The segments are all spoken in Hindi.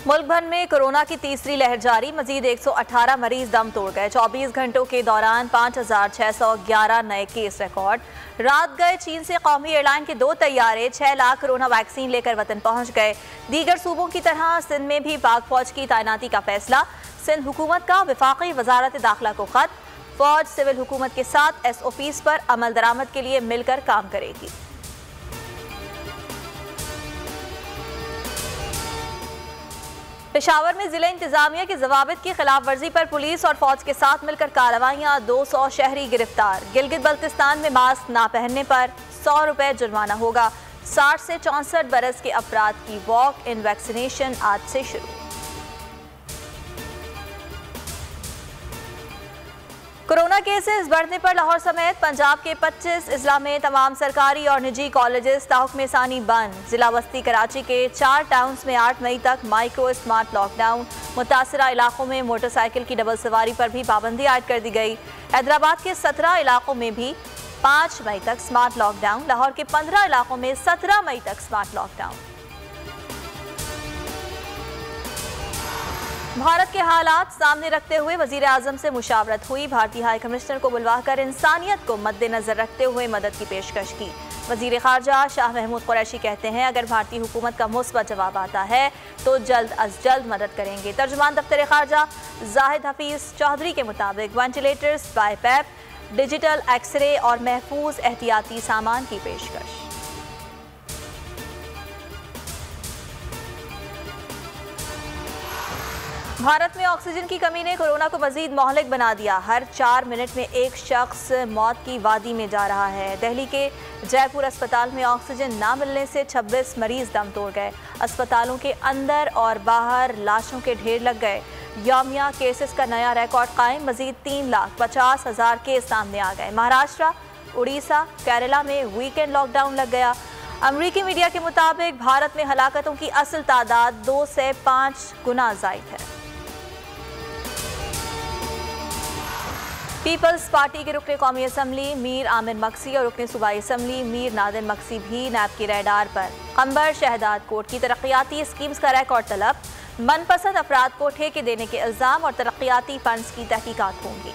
मुल्क भर में कोरोना की तीसरी लहर जारी, मजीद 118 मरीज दम तोड़ गए। 24 घंटों के दौरान 5611 नए केस रिकॉर्ड। रात गए चीन से कौमी एयरलाइन के 2 तैयारे 6 लाख कोरोना वैक्सीन लेकर वतन पहुंच गए। दीगर सूबों की तरह सिंध में भी पाक फौज की तैनाती का फैसला। सिंध हुकूमत का वफाकी वजारत दाखिला को खत, फौज सिविल हुकूमत के साथ SOPs पर अमल दरामद के लिए मिलकर काम करेगी। पेशावर में जिला इंतजामिया की जवाबित की खिलाफ वर्जी पर पुलिस और फौज के साथ मिलकर कार्रवाइयां। 200 शहरी गिरफ्तार। गिलगित बल्तिस्तान में मास्क ना पहनने पर 100 रुपए जुर्माना होगा। 60 से 64 बरस के अफराद की वॉक इन वैक्सीनेशन आज से शुरू। कोरोना केसेस बढ़ने पर लाहौर समेत पंजाब के 25 अजला में तमाम सरकारी और निजी कॉलेजेस ताहुक्म सानी बंद। जिला बस्ती कराची के 4 टाउन्स में 8 मई तक माइक्रो स्मार्ट लॉकडाउन। मुतासरा इलाकों में मोटरसाइकिल की डबल सवारी पर भी पाबंदी आयद कर दी गई। हैदराबाद के 17 इलाकों में भी 5 मई तक स्मार्ट लॉकडाउन। लाहौर के 15 इलाकों में 17 मई तक स्मार्ट लॉकडाउन। भारत के हालात सामने रखते हुए वजीर आजम से मुशावरत हुई। भारतीय हाई कमिश्नर को बुलवाकर इंसानियत को मद्देनजर रखते हुए मदद की पेशकश की। वजीर खारजा शाह महमूद कुरैशी कहते हैं, अगर भारतीय हुकूमत का मुस्बत जवाब आता है तो जल्द अज जल्द मदद करेंगे। तर्जुमान दफ्तर खारजा जाहिद हफीज चौधरी के मुताबिक वेंटिलेटर्स, बाईपैप, डिजिटल एक्सरे और महफूज एहतियाती सामान की पेशकश। भारत में ऑक्सीजन की कमी ने कोरोना को मजीद मोहलिक बना दिया। हर 4 मिनट में एक शख्स मौत की वादी में जा रहा है। दिल्ली के जयपुर अस्पताल में ऑक्सीजन ना मिलने से 26 मरीज दम तोड़ गए। अस्पतालों के अंदर और बाहर लाशों के ढेर लग गए। यौमिया केसेस का नया रिकॉर्ड कायम। मजीद 3,50,000 केस सामने आ गए। महाराष्ट्र, उड़ीसा, केरला में वीकेंड लॉकडाउन लग गया। अमरीकी मीडिया के मुताबिक भारत में हलाकतों की असल तादाद 2 से 5 गुना ज़ायद है। पीपल्स पार्टी के रुकने कौमी असम्बली मीर आमिर मक्सी और रुकने सूबाई असम्बली मीर नादिर मक्सी भी नैब की रडार पर। अंबर शहदाद कोट की तरक्याती स्कीम्स का रिकॉर्ड तलब। मनपसंद अफराद को ठेके देने के इल्जाम और तरक्याती फंड्स की तहकीकात होंगी।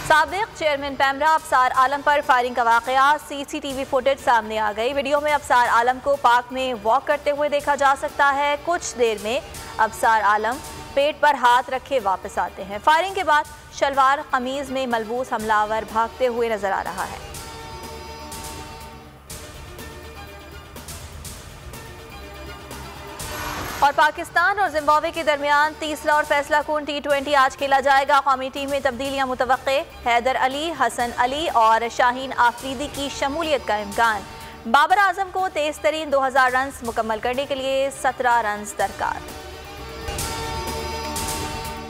साबिक चेयरमैन पैमरा अफसार आलम पर फायरिंग का वाकया। CCTV फुटेज सामने आ गई। वीडियो में अफसार आलम को पार्क में वॉक करते हुए देखा जा सकता है। कुछ देर में अफसार आलम पेट पर हाथ रखे वापस आते हैं। फायरिंग के बाद शलवार कमीज में मलबूस हमलावर भागते हुए नजर आ रहा है। और पाकिस्तान और जिम्बाब्वे के दरमियान तीसरा और फैसला कुन T20 आज खेला जाएगा। कौमी टीम में तब्दीलियां मुतवक्के। हैदर अली, हसन अली और शाहीन आफरीदी की शमूलियत का इम्कान। बाबर आजम को तेज तरीन 2000 रन मुकम्मल करने के लिए 17 रन दरकार।